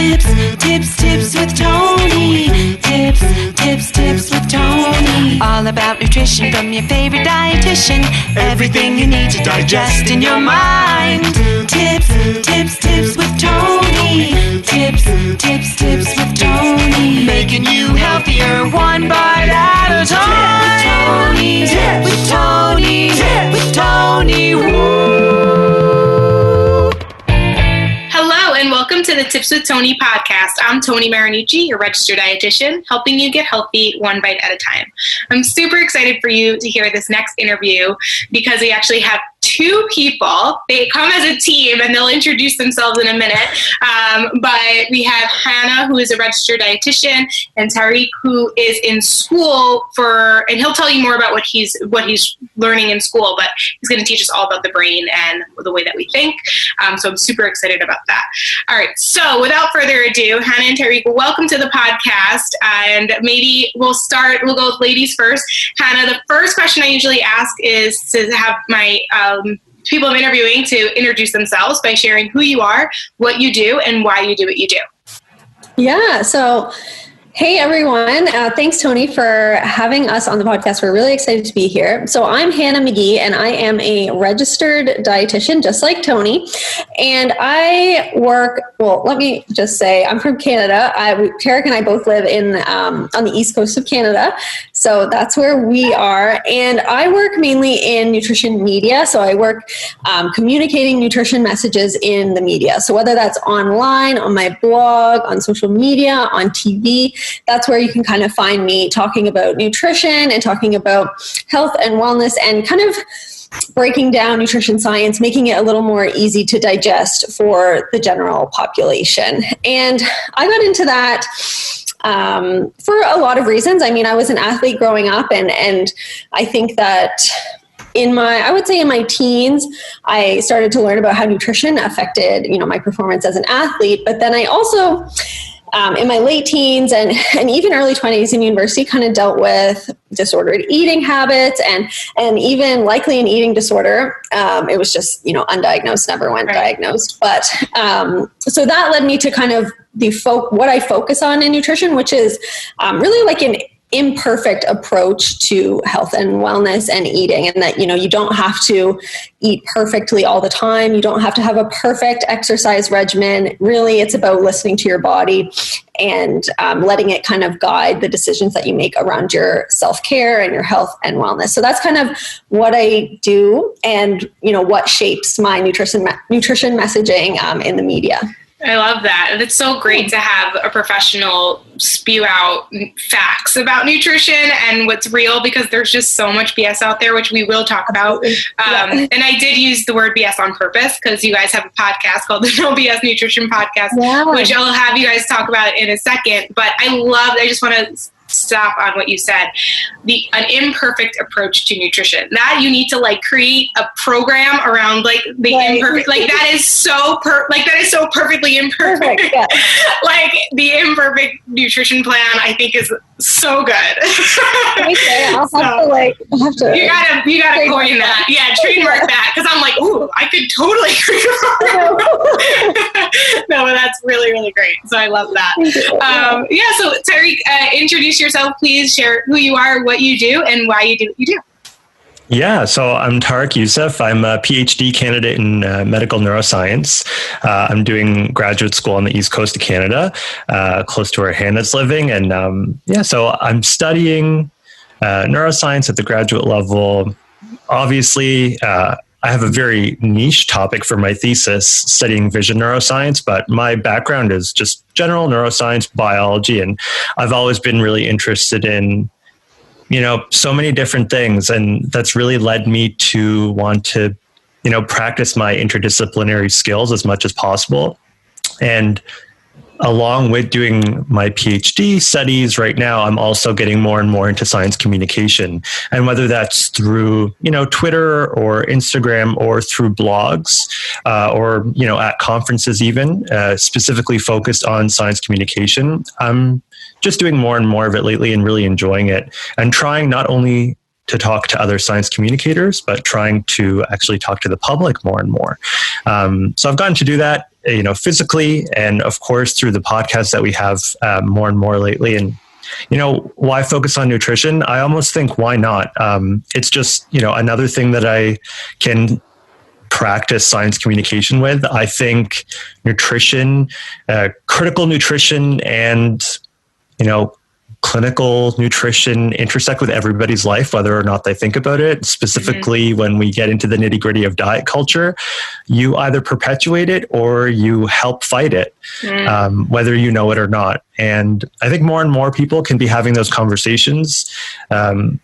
Tips with Tony. Tips with Tony. All about nutrition from your favorite dietitian. Everything you need to digest in your mind. Tips with Tony. Tips with Tony. Making you healthier one bite at a time. With Tony. Woo. Hello and welcome to the Tips with Tony podcast. I'm Tony Marinucci, your registered dietitian, helping you get healthy one bite at a time. I'm super excited for you to hear this next interview because we actually have two people. They come as a team and they'll introduce themselves in a minute. But we have Hannah, who is a registered dietitian, and Tareq, who is in school and he'll tell you more about what he's learning in school, but he's going to teach us all about the brain and the way that we think. So I'm super excited about that. All right. So without further ado, Hannah and Tareq, welcome to the podcast. And maybe we'll go with ladies first. Hannah, the first question I usually ask is to have my people I'm interviewing to introduce themselves by sharing who you are, what you do, and why you do what you do. Yeah. So, hey, everyone. Thanks, Tony, for having us on the podcast. We're really excited to be here. So I'm Hannah Magee, and I am a registered dietitian, just like Tony. And I let me just say, I'm from Canada. Tareq and I both live on the east coast of Canada. So that's where we are. And I work mainly in nutrition media. So I work communicating nutrition messages in the media. So whether that's online, on my blog, on social media, on TV, that's where you can kind of find me talking about nutrition and talking about health and wellness and kind of breaking down nutrition science, making it a little more easy to digest for the general population. And I got into that for a lot of reasons. I mean, I was an athlete growing up, and I think that in my teens, I started to learn about how nutrition affected, my performance as an athlete. But then I also, in my late teens and even early 20s in university, kind of dealt with disordered eating habits and even likely an eating disorder. It was just, undiagnosed, never went diagnosed. But so that led me to kind of what I focus on in nutrition, which is really like an imperfect approach to health and wellness and eating, and that, you don't have to eat perfectly all the time. You don't have to have a perfect exercise regimen. Really, it's about listening to your body and letting it kind of guide the decisions that you make around your self-care and your health and wellness. So that's kind of what I do and, what shapes my nutrition messaging in the media. I love that. And it's so great to have a professional spew out facts about nutrition and what's real, because there's just so much BS out there, which we will talk about. And I did use the word BS on purpose because you guys have a podcast called the No BS Nutrition Podcast, which I'll have you guys talk about in a second. But I just want to stop on what you said, an imperfect approach to nutrition, that you need to create a program around the imperfect, that is so perfectly imperfect. Yeah. The imperfect nutrition plan, I think, is so good. I'll have to you gotta coin that. Yeah, trademark that, because I'm ooh, I could totally No, but that's really, really great. So I love that. So Tareq, introduce yourself, please. Share who you are, what you do, and why you do what you do. Yeah, so I'm Tareq Yousef. I'm a PhD candidate in medical neuroscience. I'm doing graduate school on the east coast of Canada, close to where Hannah's living. And so I'm studying neuroscience at the graduate level. Obviously, I have a very niche topic for my thesis, studying vision neuroscience, but my background is just general neuroscience, biology, and I've always been really interested in, so many different things. And that's really led me to want to, practice my interdisciplinary skills as much as possible. And along with doing my PhD studies right now, I'm also getting more and more into science communication. And whether that's through, Twitter or Instagram or through blogs or, at conferences even, specifically focused on science communication, I'm just doing more and more of it lately and really enjoying it and trying not only to talk to other science communicators, but trying to actually talk to the public more and more. So I've gotten to do that physically, and of course through the podcast that we have more and more lately. And why focus on nutrition? I almost think, why not? It's just another thing that I can practice science communication with. I think nutrition, critical nutrition, and clinical nutrition intersect with everybody's life, whether or not they think about it. Specifically, when we get into the nitty gritty of diet culture, you either perpetuate it or you help fight it, whether you know it or not. And I think more and more people can be having those conversations,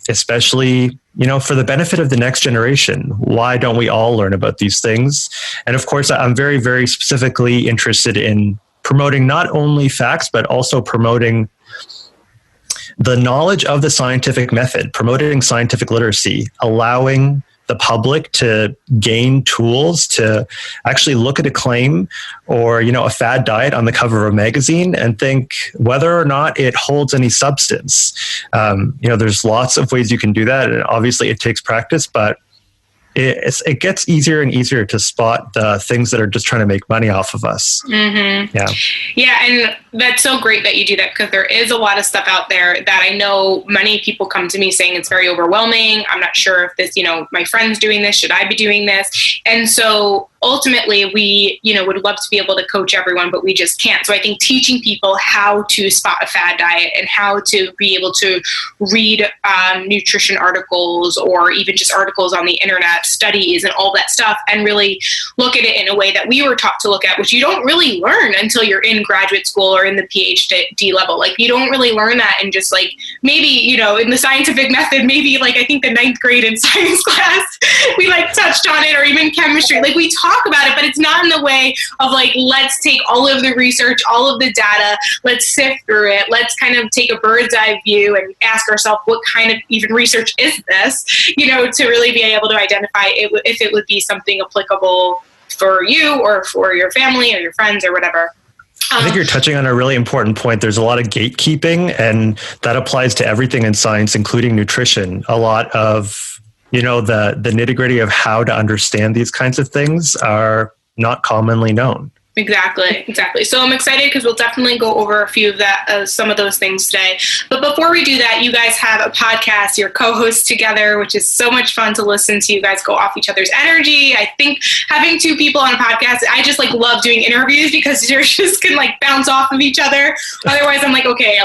especially, for the benefit of the next generation. Why don't we all learn about these things? And of course, I'm very, very specifically interested in promoting not only facts, but also promoting the knowledge of the scientific method, promoting scientific literacy, allowing the public to gain tools to actually look at a claim or, a fad diet on the cover of a magazine and think whether or not it holds any substance. There's lots of ways you can do that. And obviously it takes practice, but it gets easier and easier to spot the things that are just trying to make money off of us. Mm-hmm. Yeah. And that's so great that you do that, because there is a lot of stuff out there that I know many people come to me saying it's very overwhelming. I'm not sure if this, my friend's doing this, should I be doing this? And so ultimately we, would love to be able to coach everyone, but we just can't. So I think teaching people how to spot a fad diet and how to be able to read nutrition articles, or even just articles on the internet, studies and all that stuff, and really look at it in a way that we were taught to look at, which you don't really learn until you're in graduate school or in the PhD level. Like, you don't really learn that in just like, maybe, in the scientific method, maybe like, I think the 9th grade in science class, we like touched on it, or even chemistry. Like, we talk about it, but it's not in the way of like, let's take all of the research, all of the data, let's sift through it. Let's kind of take a bird's eye view and ask ourselves, what kind of even research is this, to really be able to identify if it would be something applicable for you or for your family or your friends or whatever. I think you're touching on a really important point. There's a lot of gatekeeping, and that applies to everything in science, including nutrition. A lot of, the nitty-gritty of how to understand these kinds of things are not commonly known. Exactly. So I'm excited because we'll definitely go over a few of some of those things today. But before we do that, you guys have a podcast, you're co-hosts together, which is so much fun to listen to. You guys go off each other's energy. I think having two people on a podcast, I just like love doing interviews because you just can like bounce off of each other. Otherwise, I'm like, okay,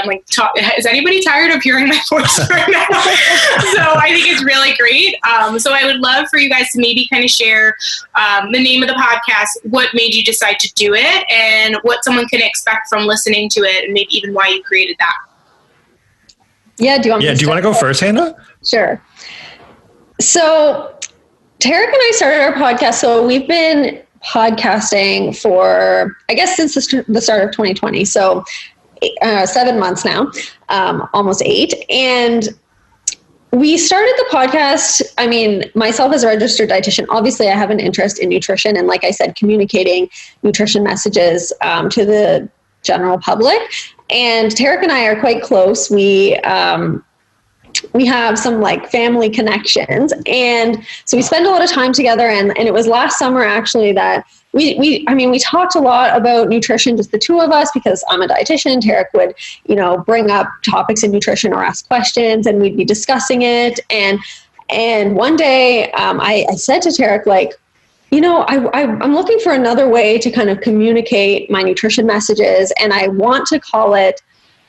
is anybody tired of hearing my voice right now? So I think it's really great. So I would love for you guys to maybe kind of share the name of the podcast, what made you decide to do it, and what someone can expect from listening to it, and maybe even why you created that. Yeah, do you want to go first, Hannah? Sure. So Tareq and I started our podcast. So we've been podcasting for, I guess, since the start of 2020. So 7 months now, almost 8. And we started the podcast, myself as a registered dietitian, obviously I have an interest in nutrition, and like I said, communicating nutrition messages to the general public. And Tareq and I are quite close. We have some like family connections, and so we spend a lot of time together. And it was last summer actually that we talked a lot about nutrition, just the two of us, because I'm a dietitian. Tareq would, bring up topics in nutrition or ask questions, and we'd be discussing it. And one day I said to Tareq, like, I'm looking for another way to kind of communicate my nutrition messages, and I want to call it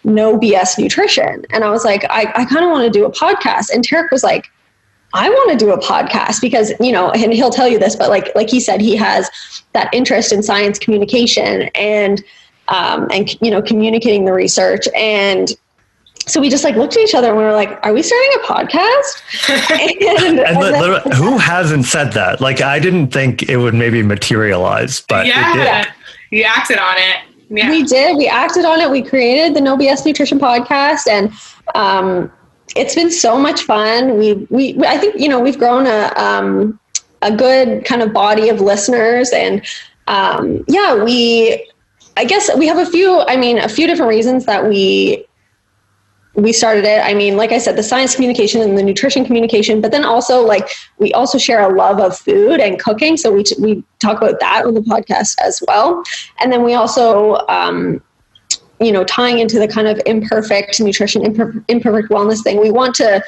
No BS Nutrition. And I was like, I kind of want to do a podcast. And Tareq was like, I want to do a podcast because, and he'll tell you this, but like he said, he has that interest in science communication and communicating the research. And so we just like looked at each other and we were like, are we starting a podcast? and who hasn't said that? Like, I didn't think it would maybe materialize, but it did. You acted on it. Yeah. We did. We acted on it. We created the No BS Nutrition podcast, and it's been so much fun. I think, we've grown a good kind of body of listeners, and I guess we have a few different reasons that we we started it. I mean, like I said, the science communication and the nutrition communication, but then also like we also share a love of food and cooking. So we talk about that on the podcast as well. And then we also, tying into the kind of imperfect nutrition, imperfect wellness thing, we want to,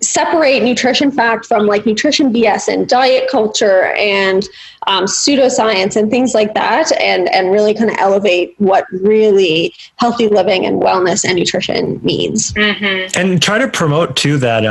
separate nutrition fact from like nutrition BS and diet culture and pseudoscience and things like that, and really kind of elevate what really healthy living and wellness and nutrition means. Mm-hmm. And try to promote too that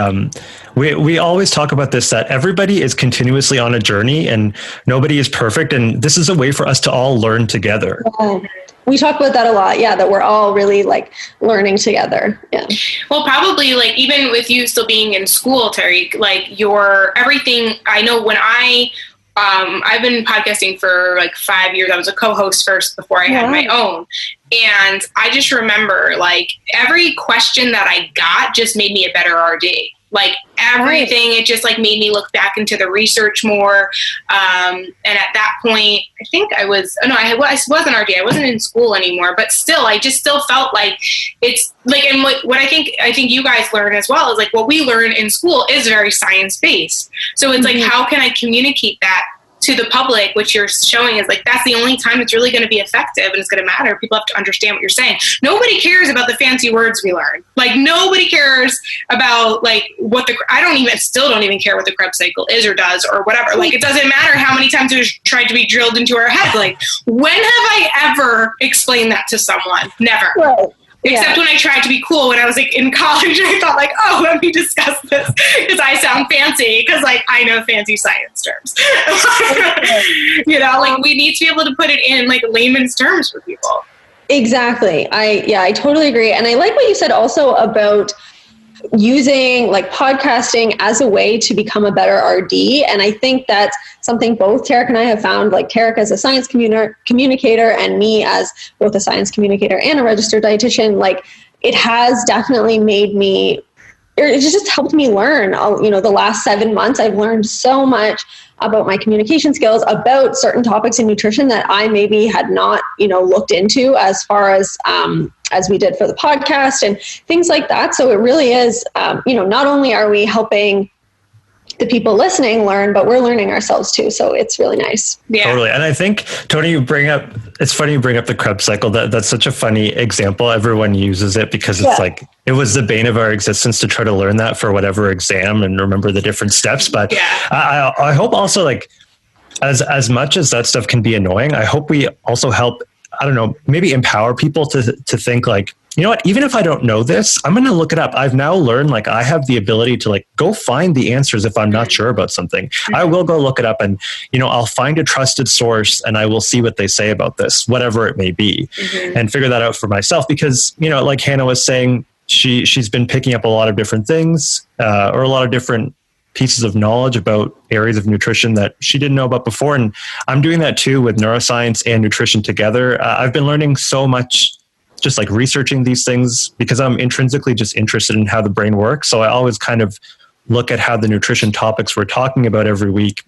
we always talk about this, that everybody is continuously on a journey and nobody is perfect, and this is a way for us to all learn together. Yeah. We talk about that a lot. Yeah. That we're all really like learning together. Yeah. Well, probably like even with you still being in school, Tareq, like your everything, I know when I've been podcasting for like 5 years. I was a co-host first before I had my own. And I just remember like every question that I got just made me a better RD. Like everything, it just like made me look back into the research more. And at that point, I think I wasn't RD. I wasn't in school anymore, but still, I just still felt like it's like, and what I think you guys learn as well is like what we learn in school is very science-based. So it's like, how can I communicate that to the public, which you're showing is like, that's the only time it's really going to be effective and it's going to matter. People have to understand what you're saying. Nobody cares about the fancy words we learn. Like nobody cares about like still don't even care what the Krebs cycle is or does or whatever. Like it doesn't matter how many times it was tried to be drilled into our head. Like when have I ever explained that to someone? Never. Right. Except when I tried to be cool when I was like in college, I thought like, oh, let me discuss this because I sound fancy because like I know fancy science terms. Like we need to be able to put it in like layman's terms for people. Exactly. I totally agree. And I like what you said also about using like podcasting as a way to become a better RD. And I think that's something both Tareq and I have found, like Tareq as a science communicator and me as both a science communicator and a registered dietitian. Like it has definitely made me, it just helped me learn. The last 7 months, I've learned so much about my communication skills, about certain topics in nutrition that I maybe had not, looked into as far as we did for the podcast and things like that. So it really is, not only are we helping the people listening learn, but we're learning ourselves too. So it's really nice. Yeah, totally. And I think, Tony, it's funny you bring up the Krebs cycle. That's such a funny example. Everyone uses it because it's like, it was the bane of our existence to try to learn that for whatever exam and remember the different steps. But I hope also like, as much as that stuff can be annoying, I hope we also help, I don't know, maybe empower people to think like, you know what, even if I don't know this, I'm going to look it up. I've now learned like I have the ability to like go find the answers if I'm not sure about something. I will go look it up and, I'll find a trusted source and I will see what they say about this, whatever it may be, and figure that out for myself. Because, like Hannah was saying, she's been picking up a lot of different things or a lot of different pieces of knowledge about areas of nutrition that she didn't know about before. And I'm doing that too with neuroscience and nutrition together. I've been learning so much just like researching these things because I'm intrinsically just interested in how the brain works. So I always kind of look at how the nutrition topics we're talking about every week,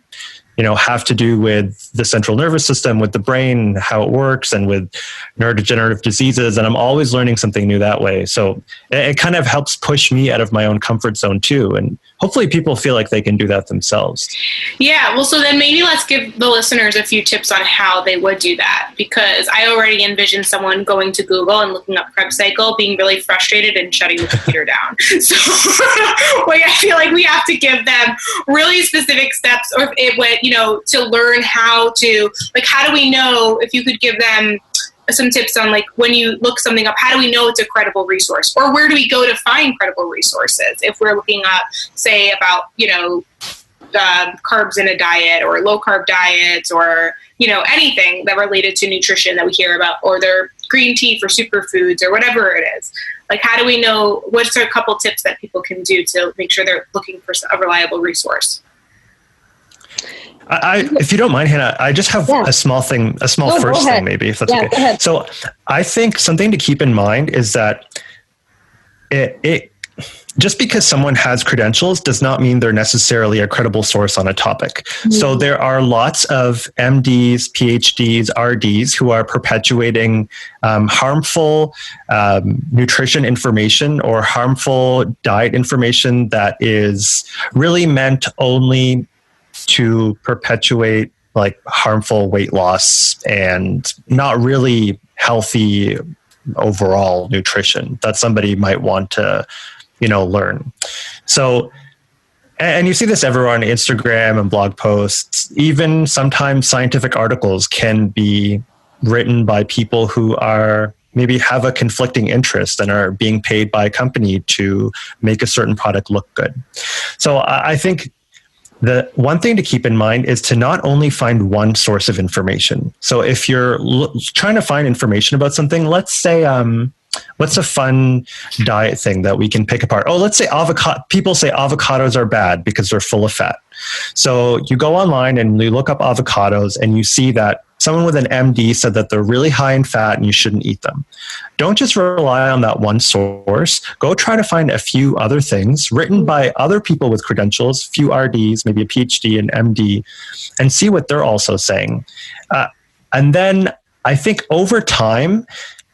have to do with the central nervous system, with the brain, how it works, and with neurodegenerative diseases. And I'm always learning something new that way. So it kind of helps push me out of my own comfort zone too. And hopefully people feel like they can do that themselves. Yeah. Well, so then maybe let's give the listeners a few tips on how they would do that, because I already envision someone going to Google and looking up Krebs cycle, being really frustrated and shutting the computer down. So I feel like we have to give them really specific steps or to learn how to, like, how do we know, if you could give them some tips on like when you look something up, how do we know it's a credible resource, or where do we go to find credible resources if we're looking up, say, about carbs in a diet or low carb diets or anything that related to nutrition that we hear about, or their green tea for superfoods or whatever it is. Like, how do we know, what's a couple tips that people can do to make sure they're looking for a reliable resource? If you don't mind, Hannah, I just have a small thing, first thing, maybe, if that's okay. Go ahead. So I think something to keep in mind is that just because someone has credentials does not mean they're necessarily a credible source on a topic. So there are lots of MDs, PhDs, RDs who are perpetuating harmful nutrition information or harmful diet information that is really meant only to perpetuate like harmful weight loss and not really healthy overall nutrition that somebody might want to learn. So, and you see this everywhere on Instagram and blog posts. Even sometimes scientific articles can be written by people who are maybe have a conflicting interest and are being paid by a company to make a certain product look good. So I think the one thing to keep in mind is to not only find one source of information. So if you're trying to find information about something, let's say, what's a fun diet thing that we can pick apart? Oh, let's say avocado. People say avocados are bad because they're full of fat. So you go online and you look up avocados and you see that someone with an MD said that they're really high in fat and you shouldn't eat them. Don't just rely on that one source. Go try to find a few other things written by other people with credentials, few RDs, maybe a PhD and MD, and see what they're also saying. And then I think over time,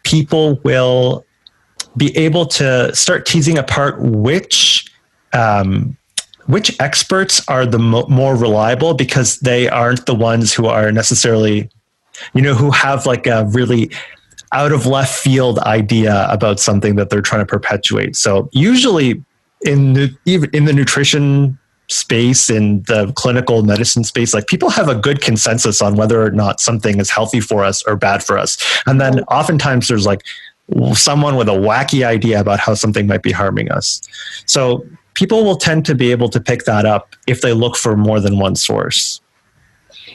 people will be able to start teasing apart which experts are the more reliable, because they aren't the ones who are necessarily, who have like a really out of left field idea about something that they're trying to perpetuate. So usually in the nutrition space, in the clinical medicine space, like people have a good consensus on whether or not something is healthy for us or bad for us. And then oftentimes there's like someone with a wacky idea about how something might be harming us. So people will tend to be able to pick that up if they look for more than one source.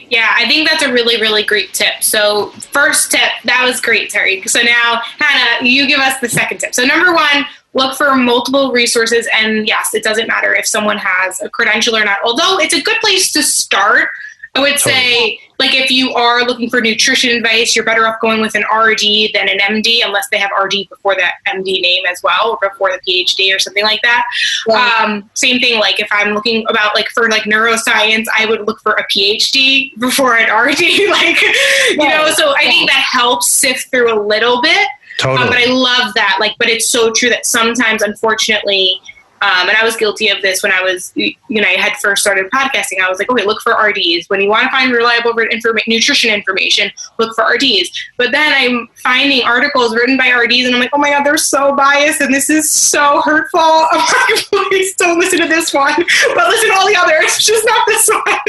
Yeah, I think that's a really, really great tip. So first tip, that was great, Tareq. So now, Hannah, you give us the second tip. So number one, look for multiple resources. And yes, it doesn't matter if someone has a credential or not, although it's a good place to start. I would say, like, if you are looking for nutrition advice, you're better off going with an RD than an MD, unless they have RD before the MD name as well, or before the PhD or something like that. Yeah. Same thing, like if I'm looking about like for like neuroscience, I would look for a PhD before an RD, so I think that helps sift through a little bit. Totally. But I love that. But it's so true that sometimes, unfortunately, and I was guilty of this when I was, I had first started podcasting. I was like, okay, look for RDs. When you want to find reliable nutrition information, look for RDs. But then I'm finding articles written by RDs and I'm like, oh my God, they're so biased and this is so hurtful. I'm like, please don't listen to this one, but listen to all the others, just not this one.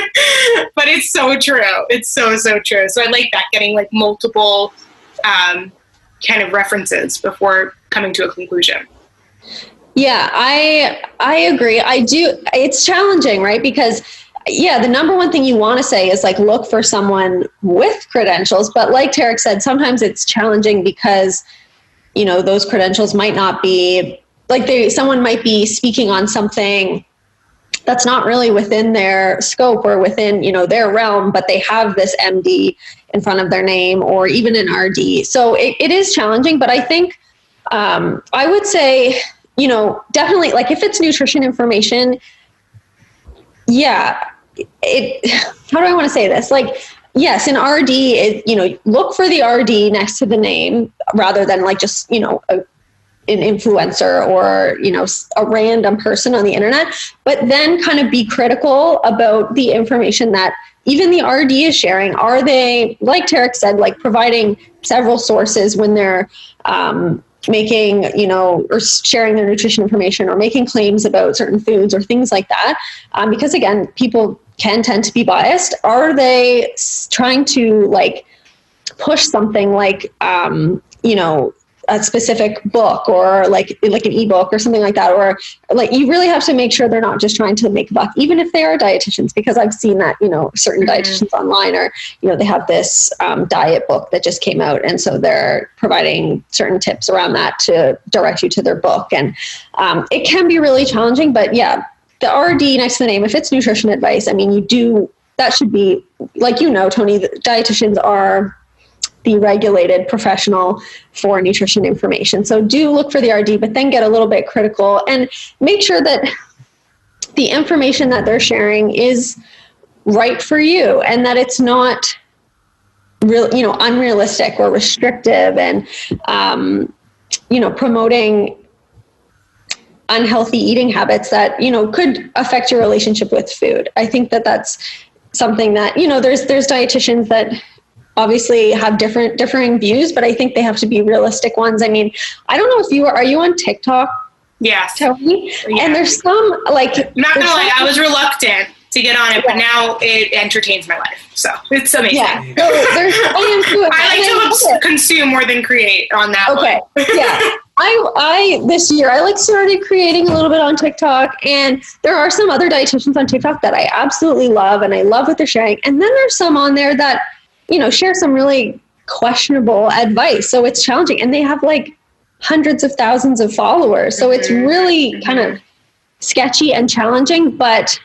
But it's so true. It's so, so true. So I like that, getting like multiple kind of references before coming to a conclusion. Yeah, I agree. I do. It's challenging, right? Because the number one thing you want to say is like, look for someone with credentials. But like Tareq said, sometimes it's challenging because, those credentials might not be like someone might be speaking on something that's not really within their scope or within, their realm, but they have this MD in front of their name or even an RD. So it is challenging, but I think I would say, definitely, like if it's nutrition information, how do I want to say this? Like, yes, an RD, look for the RD next to the name rather than like just, an influencer or, a random person on the internet, but then kind of be critical about the information that even the RD is sharing. Are they, like Tareq said, like providing several sources when they're, making, or sharing their nutrition information or making claims about certain foods or things like that. Because again, people can tend to be biased. Are they trying to like push something like, a specific book or like an ebook or something like that? Or like, you really have to make sure they're not just trying to make a buck, even if they are dietitians, because I've seen that, certain dietitians online are, they have this diet book that just came out. And so they're providing certain tips around that to direct you to their book. And it can be really challenging, but yeah, the RD next to the name, if it's nutrition advice, I mean, that should be like, Tony, the dietitians are the regulated professional for nutrition information. So do look for the RD, but then get a little bit critical and make sure that the information that they're sharing is right for you and that it's not unrealistic or restrictive and, promoting unhealthy eating habits that, could affect your relationship with food. I think that that's something that, there's dietitians that obviously have differing views, but I think they have to be realistic ones. I mean, I don't know if are you on TikTok? Yes. Tony? Yeah. And there's some not gonna lie, I was reluctant to get on it, but now it entertains my life. So it's amazing. Yeah. So I like to consume more than create on that. Okay. One. Yeah. I this year I started creating a little bit on TikTok, and there are some other dietitians on TikTok that I absolutely love and I love what they're sharing. And then there's some on there that, share some really questionable advice. So it's challenging, and they have like hundreds of thousands of followers. So it's really kind of sketchy and challenging, but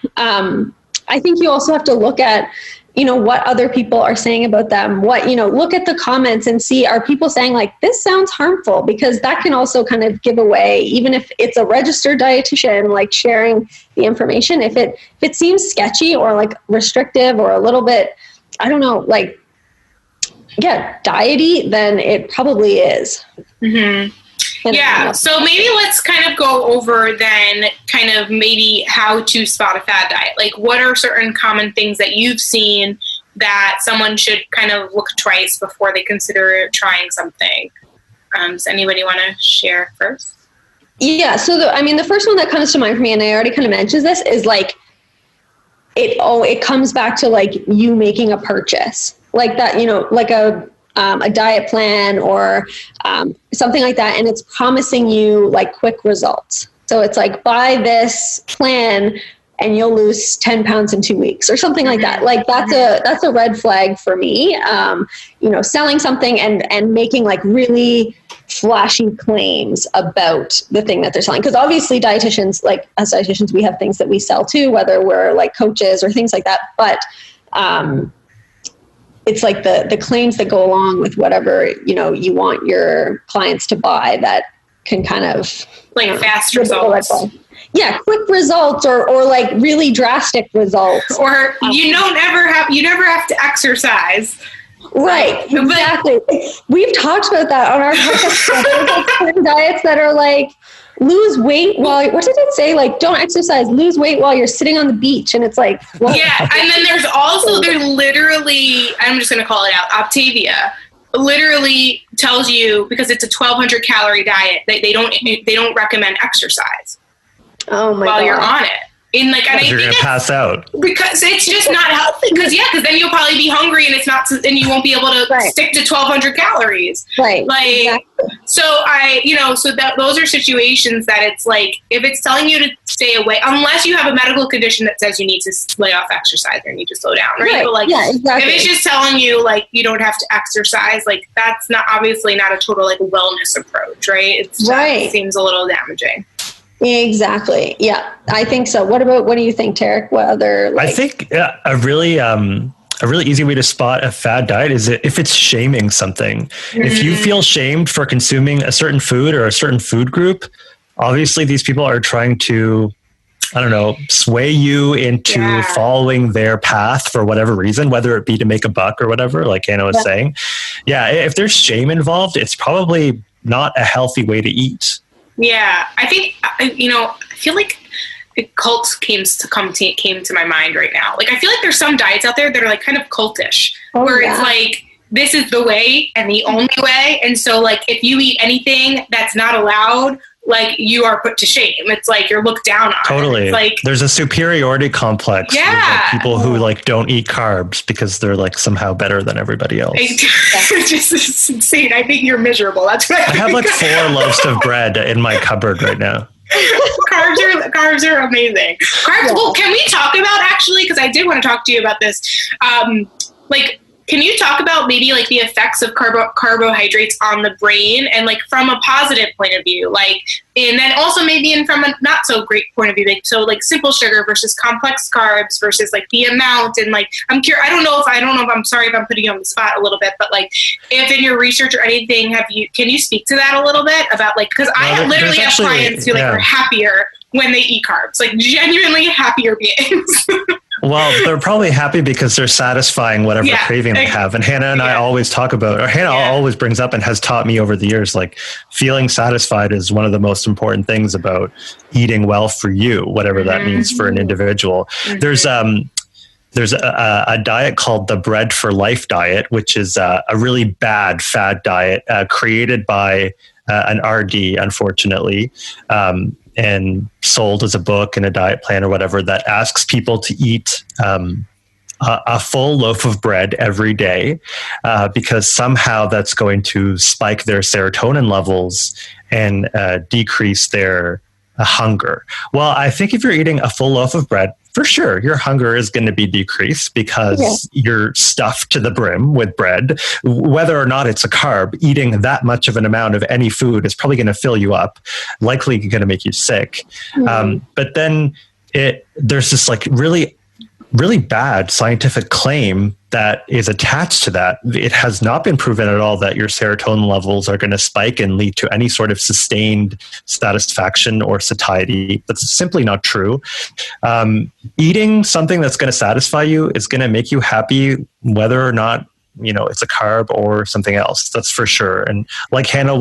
I think you also have to look at, what other people are saying about them, look at the comments and see, are people saying like, this sounds harmful? Because that can also kind of give away, even if it's a registered dietitian, like sharing the information, if it seems sketchy or like restrictive or a little bit, I don't know, like, diety, then it probably is. Mm-hmm. Yeah, so maybe let's kind of go over then kind of maybe how to spot a fad diet. Like, what are certain common things that you've seen that someone should kind of look twice before they consider trying something? Does anybody want to share first? Yeah, so the first one that comes to mind for me, and I already kind of mentioned this, is like, it comes back to like you making a purchase. Like that, like a diet plan or something like that. And it's promising you like quick results. So it's like, buy this plan and you'll lose 10 pounds in 2 weeks or something like that. Like that's a red flag for me. Selling something and making like really flashy claims about the thing that they're selling. Because obviously dietitians, like as dietitians, we have things that we sell too, whether we're like coaches or things like that. But it's like the claims that go along with whatever, you want your clients to buy that can kind of like fast results. Yeah, quick results or like really drastic results. Or you never have to exercise. Right, exactly. We've talked about that on our podcast. There's like certain diets that are like, lose weight while, what did it say? Like, don't exercise, lose weight while you're sitting on the beach. And it's like, well, yeah. And then there's literally, I'm just going to call it out, Optavia literally tells you, because it's a 1,200 calorie diet, they don't recommend exercise while you're on it. And like, and you're going to pass out because it's just not healthy. Because then you'll probably be hungry and and you won't be able to stick to 1,200 calories. Right. Like, exactly. So those are situations that it's like, if it's telling you to stay away, unless you have a medical condition that says you need to lay off exercise or you need to slow down, right? But like, exactly. If it's just telling you like, you don't have to exercise, like that's obviously not a total like wellness approach, right? It seems a little damaging. Exactly. Yeah, I think so. What do you think, Tareq? What other? I think a really easy way to spot a fad diet is if it's shaming something. Mm-hmm. If you feel shamed for consuming a certain food or a certain food group, obviously these people are trying to, sway you into following their path for whatever reason, whether it be to make a buck or whatever, like Hannah was saying. Yeah, if there's shame involved, it's probably not a healthy way to eat. Yeah, I think, I feel like cults came to my mind right now. Like, I feel like there's some diets out there that are like kind of cultish, where it's like, this is the way and the only way. And so like, if you eat anything that's not allowed, like you are put to shame. It's like you're looked down on. Totally. Like there's a superiority complex. With, like, people who like don't eat carbs because they're like somehow better than everybody else. It's insane. I think you're miserable. That's what I have like 4 loaves of bread in my cupboard right now. Carbs are amazing. Well, can we talk about actually, because I did want to talk to you about this, like Can you talk about maybe like the effects of carbohydrates on the brain, and like from a positive point of view, like, and then also maybe in from a not so great point of view, like, so like simple sugar versus complex carbs versus like the amount, and like I'm curious. I don't know if I'm sorry if I'm putting you on the spot a little bit, but like if in your research or anything, can you speak to that a little bit about like, because I literally have clients who like are happier when they eat carbs, like genuinely happier beings. Well, they're probably happy because they're satisfying whatever craving they have. And Hannah and I always talk about, or Hannah always brings up and has taught me over the years, like feeling satisfied is one of the most important things about eating well for you, whatever that means for an individual. There's a diet called the Bread for Life diet, which is a really bad fad diet created by an RD, unfortunately, and sold as a book and a diet plan or whatever that asks people to eat a full loaf of bread every day because somehow that's going to spike their serotonin levels and decrease their hunger. Well, I think if you're eating a full loaf of bread, for sure, your hunger is going to be decreased because you're stuffed to the brim with bread. Whether or not it's a carb, eating that much of an amount of any food is probably going to fill you up, likely going to make you sick. But then there's this like really bad scientific claim that is attached to that. It has not been proven at all that your serotonin levels are going to spike and lead to any sort of sustained satisfaction or satiety. That's simply not true. Eating something that's going to satisfy you is going to make you happy, whether or not it's a carb or something else. That's for sure. And like Hannah or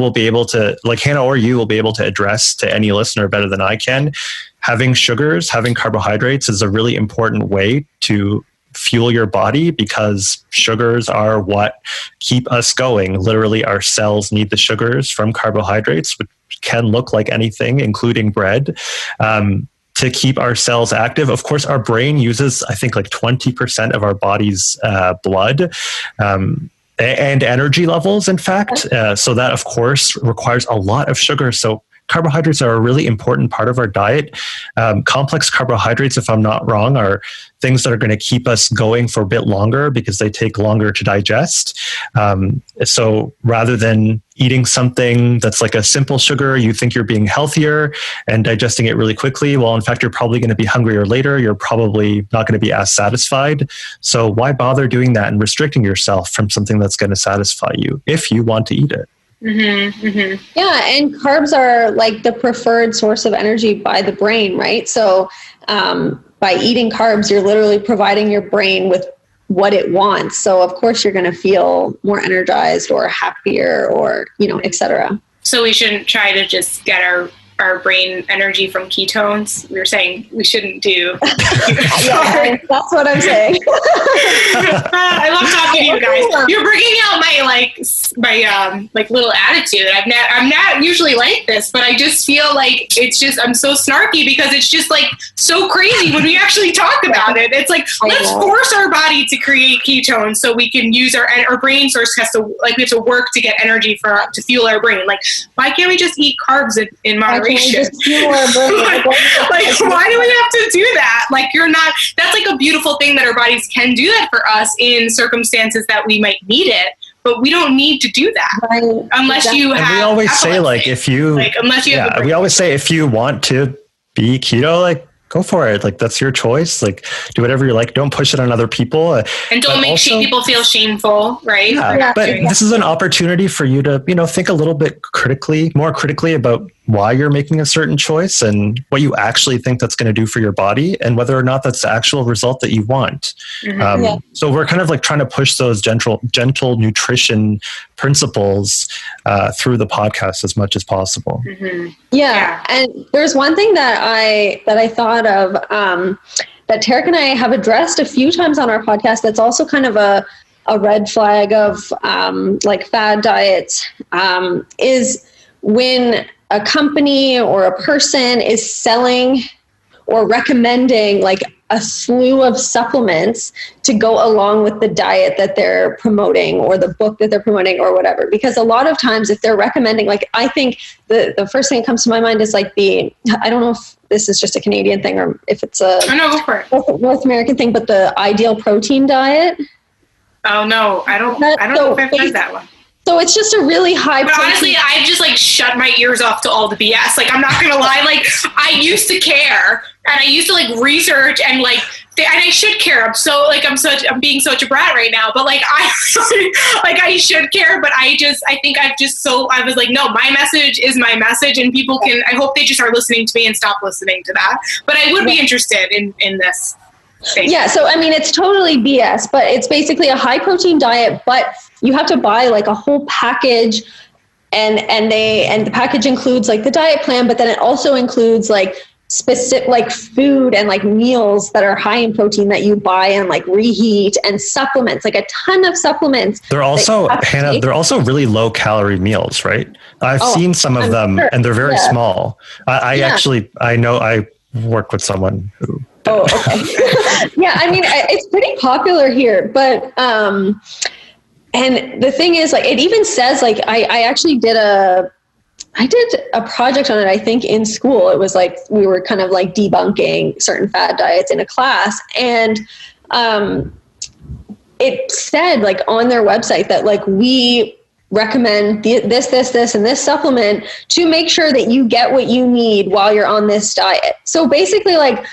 you will be able to address to any listener better than I can, having sugars, having carbohydrates is a really important way to fuel your body because sugars are what keep us going. Literally, our cells need the sugars from carbohydrates, which can look like anything, including bread. To keep our cells active. Of course, our brain uses, I think, like 20% of our body's blood and energy levels, in fact. So that, of course, requires a lot of sugar. So carbohydrates are a really important part of our diet. Complex carbohydrates, if I'm not wrong, are things that are going to keep us going for a bit longer because they take longer to digest. So rather than eating something that's like a simple sugar, you think you're being healthier and digesting it really quickly. Well, in fact, you're probably going to be hungrier later. You're probably not going to be as satisfied. So why bother doing that and restricting yourself from something that's going to satisfy you if you want to eat it? Yeah, and carbs are like the preferred source of energy by the brain, right? So by eating carbs, you're literally providing your brain with what it wants. So of course you're going to feel more energized or happier or, et cetera. So we shouldn't try to just get our brain energy from ketones. We were saying we shouldn't do. Yeah, that's what I'm saying. I love talking to you guys. You're bringing out my little attitude. I'm not usually like this, but I just feel like I'm so snarky because it's just like so crazy when we actually talk about it. It's like, let's force our body to create ketones so we can use our brain source we have to work to get energy to fuel our brain. Like, why can't we just eat carbs in moderation? Why do we have to do that? Like, that's like a beautiful thing that our bodies can do that for us in circumstances that we might need it, but we don't need to do that unless you have. And we always say, we always say, if you want to be keto, like, go for it. Like, that's your choice. Like, do whatever you like. Don't push it on other people. And don't make people feel shameful, right? Yeah, but this is an opportunity for you to, think a little bit more critically about why you're making a certain choice and what you actually think that's going to do for your body and whether or not that's the actual result that you want. So we're kind of like trying to push those gentle nutrition principles through the podcast as much as possible. Yeah. And there's one thing that I thought of that Tareq and I have addressed a few times on our podcast that's also kind of a red flag of like fad diets is when a company or a person is selling or recommending like a slew of supplements to go along with the diet that they're promoting or the book that they're promoting or whatever. Because a lot of times if they're recommending, like, I think the first thing that comes to my mind is like I don't know if this is just a Canadian thing or if it's a go for it. North American thing, but the ideal protein diet. Oh no, I don't know if I've heard that one. So it's just a really high But honestly, I've just like shut my ears off to all the BS. Like, I'm not going to lie. Like, I used to care and I used to like research and like, and I should care. I'm being such a brat right now, but like, I should care, but I was like, no, my message is my message and people I hope they just are listening to me and stop listening to that. But I would be interested in this thing. Yeah. So, I mean, it's totally BS, but it's basically a high protein diet, but you have to buy like a whole package and the package includes like the diet plan, but then it also includes like specific like food and like meals that are high in protein that you buy and like reheat, and supplements, like a ton of supplements. They're also, Hannah, they're also really low calorie meals, right? I've seen some of them and they're very small. I know I work with someone who. Oh, okay. Yeah. I mean, it's pretty popular here, but, and the thing is, like, it even says, like, I actually did a project on it, I think, in school. It was like, we were kind of like debunking certain fad diets in a class. And it said, like, on their website that, like, we recommend this, and this supplement to make sure that you get what you need while you're on this diet. So basically, like,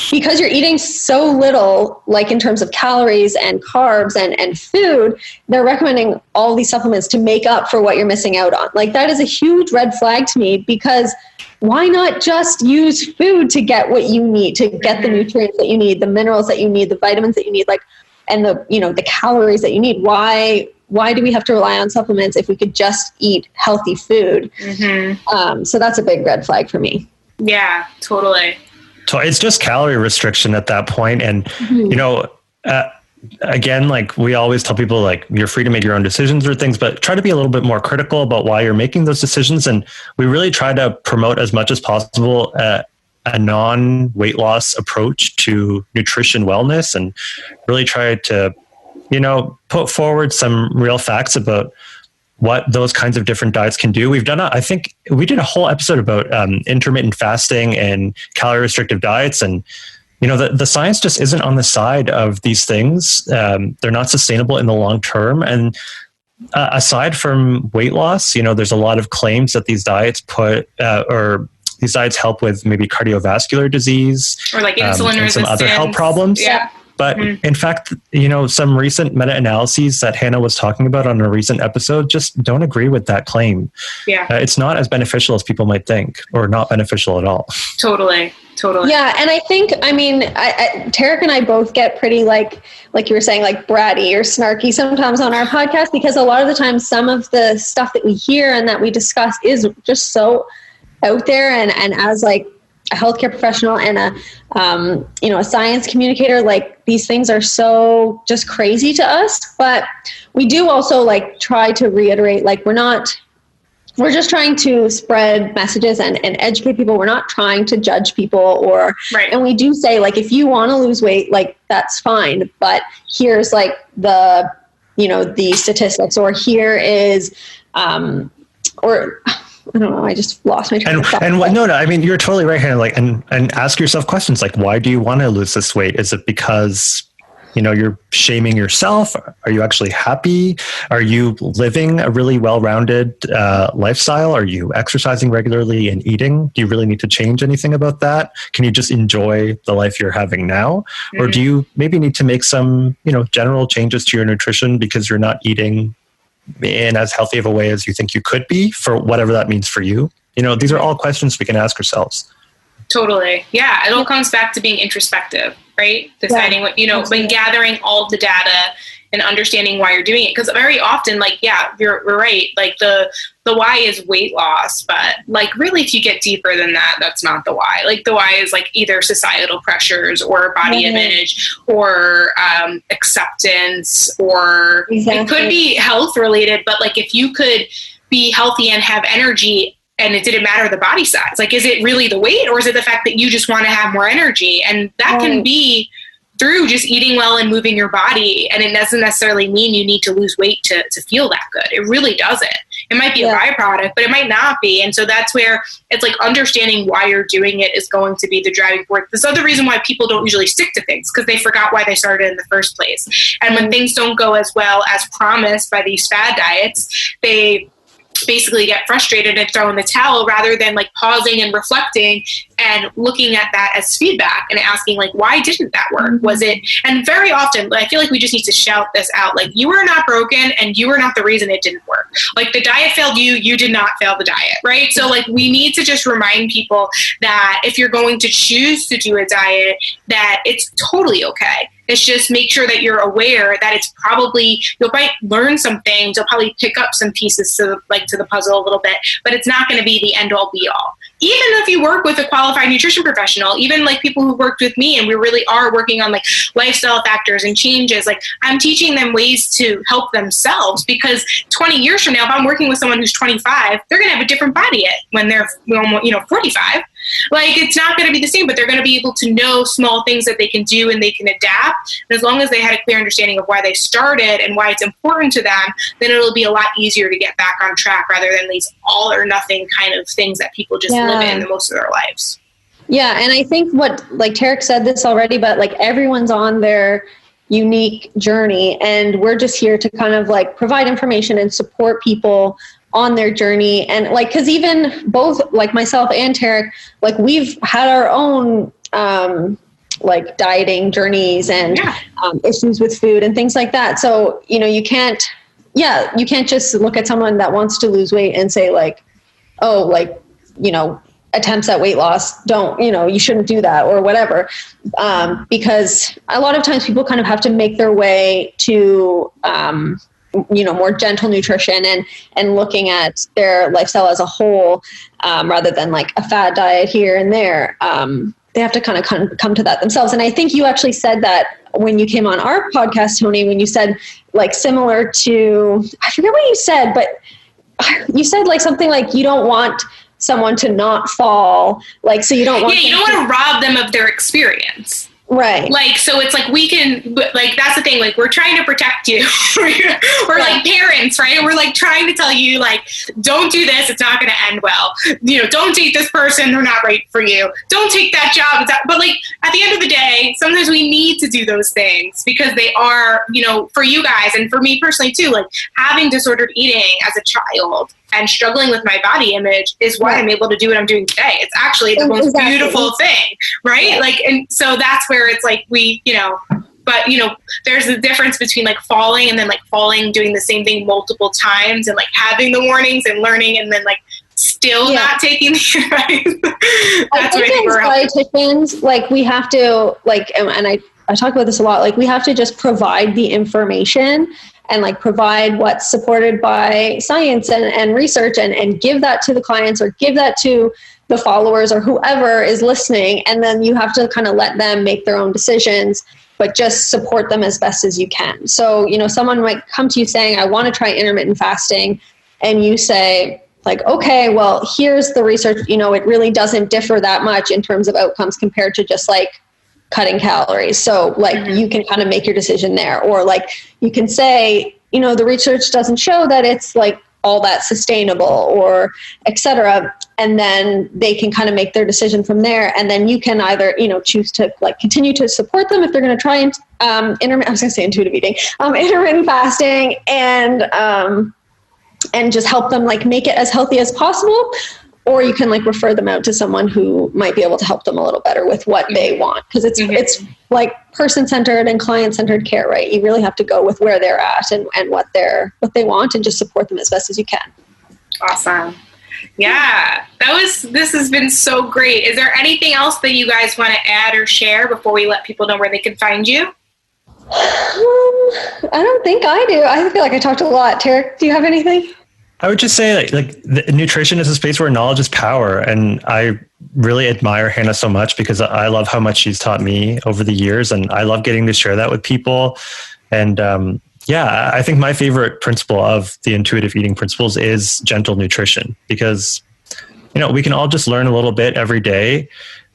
because you're eating so little, like in terms of calories and carbs and food, they're recommending all these supplements to make up for what you're missing out on. Like, that is a huge red flag to me, because why not just use food to get what you need, to get the nutrients that you need, the minerals that you need, the vitamins that you need, like, and the calories that you need? Why do we have to rely on supplements if we could just eat healthy food? So that's a big red flag for me. Yeah, totally. So it's just calorie restriction at that point. And, again, like we always tell people, like, you're free to make your own decisions or things, but try to be a little bit more critical about why you're making those decisions. And we really try to promote as much as possible a non-weight loss approach to nutrition wellness, and really try to, put forward some real facts about what those kinds of different diets can do. I think we did a whole episode about intermittent fasting and calorie restrictive diets. And, the science just isn't on the side of these things. They're not sustainable in the long term. And aside from weight loss, there's a lot of claims that these diets these diets help with maybe cardiovascular disease or like insulin resistance, some other health problems. Yeah. But in fact, some recent meta-analyses that Hannah was talking about on a recent episode just don't agree with that claim. Yeah. It's not as beneficial as people might think, or not beneficial at all. Totally. Yeah. And I think, Tareq and I both get pretty like you were saying, like bratty or snarky sometimes on our podcast, because a lot of the time some of the stuff that we hear and that we discuss is just so out there. And as like a healthcare professional and a science communicator, like, these things are so just crazy to us. But we do also like try to reiterate, like, we're just trying to spread messages and educate people. We're not trying to judge people right. And we do say, like, if you want to lose weight, like, that's fine, but here's like the statistics, or here is, or I don't know. I just lost my train of thought. No, I mean, you're totally right here. Like, and ask yourself questions like, why do you want to lose this weight? Is it because, you're shaming yourself? Are you actually happy? Are you living a really well-rounded lifestyle? Are you exercising regularly and eating? Do you really need to change anything about that? Can you just enjoy the life you're having now? Mm-hmm. Or do you maybe need to make some, general changes to your nutrition because you're not eating in as healthy of a way as you think you could be, for whatever that means for you? These are all questions we can ask ourselves. Totally. Yeah. It all comes back to being introspective, right? Deciding what, when gathering all the data and understanding why you're doing it. Because very often, like, yeah, you're right. Like the why is weight loss, but like really, if you get deeper than that, that's not the why. Like the why is like either societal pressures or body image or acceptance, or it could be health related. But like, if you could be healthy and have energy, and it didn't matter the body size, like, is it really the weight, or is it the fact that you just want to have more energy? And that can be through just eating well and moving your body. And it doesn't necessarily mean you need to lose weight to feel that good. It really doesn't. It might be a byproduct, but it might not be. And so that's where it's like understanding why you're doing it is going to be the driving force. This other reason why people don't usually stick to things, because they forgot why they started in the first place. And when things don't go as well as promised by these fad diets, they basically get frustrated and throw in the towel rather than like pausing and reflecting and looking at that as feedback and asking like, why didn't that work? Was it? And very often, I feel like we just need to shout this out. Like, you are not broken and you are not the reason it didn't work. Like, the diet failed you, you did not fail the diet, right? So like, we need to just remind people that if you're going to choose to do a diet, that it's totally okay. It's just make sure that you're aware that it's probably, you might learn some things, you'll probably pick up some pieces to the puzzle a little bit, but it's not going to be the end all be all. Even if you work with a qualified nutrition professional, even like people who worked with me and we really are working on like lifestyle factors and changes, like I'm teaching them ways to help themselves, because 20 years from now, if I'm working with someone who's 25, they're going to have a different body when they're 45. Like, it's not going to be the same, but they're going to be able to know small things that they can do and they can adapt. And as long as they had a clear understanding of why they started and why it's important to them, then it'll be a lot easier to get back on track rather than these all or nothing kind of things that people just live in the most of their lives. Yeah. And I think what, like Tareq said this already, but like everyone's on their unique journey, and we're just here to kind of like provide information and support people on their journey. And like, cause even both like myself and Tareq, like we've had our own, like dieting journeys and issues with food and things like that. So, you can't just look at someone that wants to lose weight and say like, oh, like, attempts at weight loss, don't, you shouldn't do that or whatever. Because a lot of times people kind of have to make their way to, more gentle nutrition and looking at their lifestyle as a whole, rather than like a fad diet here and there. They have to kind of come to that themselves. And I think you actually said that when you came on our podcast, Tony, when you said like similar to, I forget what you said, but you said like something like you don't want someone to not fall. Like, so you don't want you don't want to rob them of their experience. Right. Like, so it's like we can, like, that's the thing, like, we're trying to protect you. We're like parents, right? We're like trying to tell you, like, don't do this, it's not going to end well. Don't date this person, they're not right for you. Don't take that job. But like, at the end of the day, sometimes we need to do those things because they are, for you guys and for me personally too, like having disordered eating as a child and struggling with my body image is why I'm able to do what I'm doing today. It's actually the most beautiful thing, right? Yeah. Like, and so that's where it's like but there's a difference between like falling and then like falling, doing the same thing multiple times and like having the warnings and learning and then like still not taking the advice. That's where I think we're dietitians, like we have to like, and I talk about this a lot, like we have to just provide the information and like provide what's supported by science and research and give that to the clients or give that to the followers or whoever is listening. And then you have to kind of let them make their own decisions, but just support them as best as you can. So, someone might come to you saying, I want to try intermittent fasting. And you say like, okay, well, here's the research, it really doesn't differ that much in terms of outcomes compared to just like cutting calories. So like you can kind of make your decision there, or like you can say, the research doesn't show that it's like all that sustainable or et cetera. And then they can kind of make their decision from there. And then you can either, choose to like continue to support them if they're going to try intuitive eating, intermittent fasting and just help them like make it as healthy as possible. Or you can like refer them out to someone who might be able to help them a little better with what they want. Because it's like person-centered and client-centered care, right? You really have to go with where they're at and what they want and just support them as best as you can. Awesome. Yeah, this has been so great. Is there anything else that you guys want to add or share before we let people know where they can find you? I don't think I do. I feel like I talked a lot. Tareq, do you have anything? I would just say like the nutrition is a space where knowledge is power. And I really admire Hannah so much because I love how much she's taught me over the years. And I love getting to share that with people. And I think my favorite principle of the intuitive eating principles is gentle nutrition because, we can all just learn a little bit every day.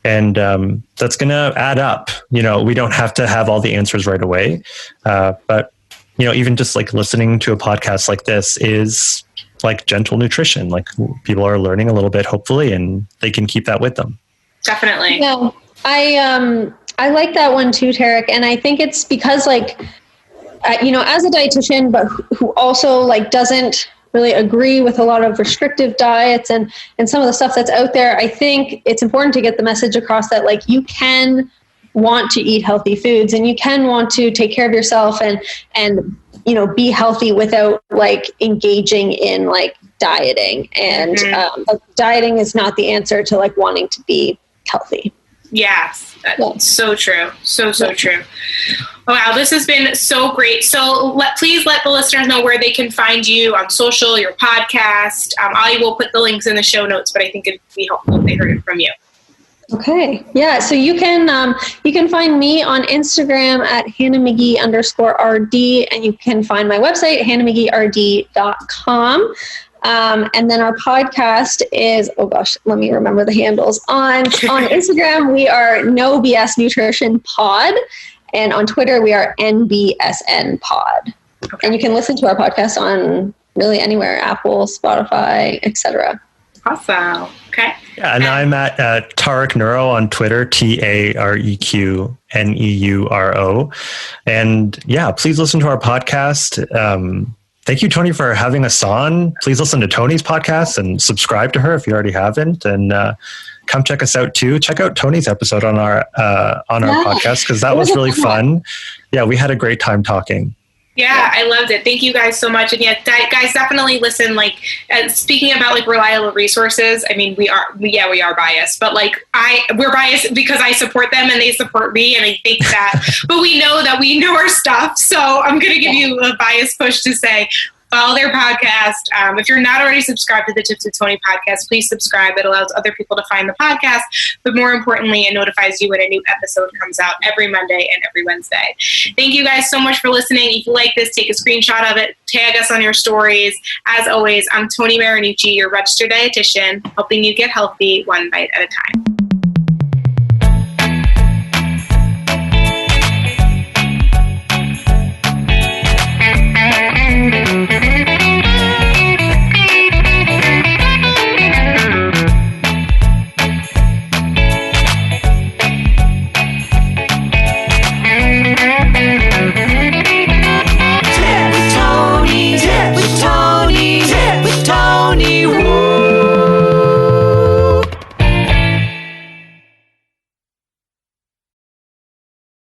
And that's going to add up. We don't have to have all the answers right away. But, even just like listening to a podcast like this is like gentle nutrition. Like people are learning a little bit, hopefully, and they can keep that with them. Definitely. Yeah, I like that one too, Tareq. And I think it's because like, as a dietitian, but who also like doesn't really agree with a lot of restrictive diets and some of the stuff that's out there, I think it's important to get the message across that like you can want to eat healthy foods and you can want to take care of yourself and be healthy without like engaging in like dieting. And dieting is not the answer to like wanting to be healthy. Yes, that's so true. So true. Wow, this has been so great. So please let the listeners know where they can find you on social, your podcast. I will put the links in the show notes, but I think it'd be helpful if they heard it from you. Okay. Yeah. So you can find me on Instagram at HannahMagee_RD, and you can find my website, HannahMageeRD.com. And then our podcast is, let me remember the handles. On Instagram, we are No BS Nutrition Pod. And on Twitter, we are NBSN Pod. Okay. And you can listen to our podcast on really anywhere, Apple, Spotify, etc. Awesome. Okay. Yeah, and I'm at Tareq Neuro on Twitter, TareqNeuro. And yeah, please listen to our podcast. Thank you, Tony, for having us on. Please listen to Tony's podcast and subscribe to her if you already haven't. And come check us out too. Check out Tony's episode on our podcast, because that was really fun. Yeah, we had a great time talking. Yeah, I loved it. Thank you guys so much. And yeah, guys, definitely listen. Like, speaking about like reliable resources, I mean, we are biased, but like we're biased because I support them and they support me, and I think that. But we know that we know our stuff. So I'm going to give you a bias push to say, follow their podcast. If you're not already subscribed to the Tips with Tony podcast, please subscribe. It allows other people to find the podcast, but more importantly, it notifies you when a new episode comes out every Monday and every Wednesday. Thank you guys so much for listening. If you like this, take a screenshot of it, tag us on your stories. As always, I'm Tony Marinucci, your registered dietitian, helping you get healthy one bite at a time.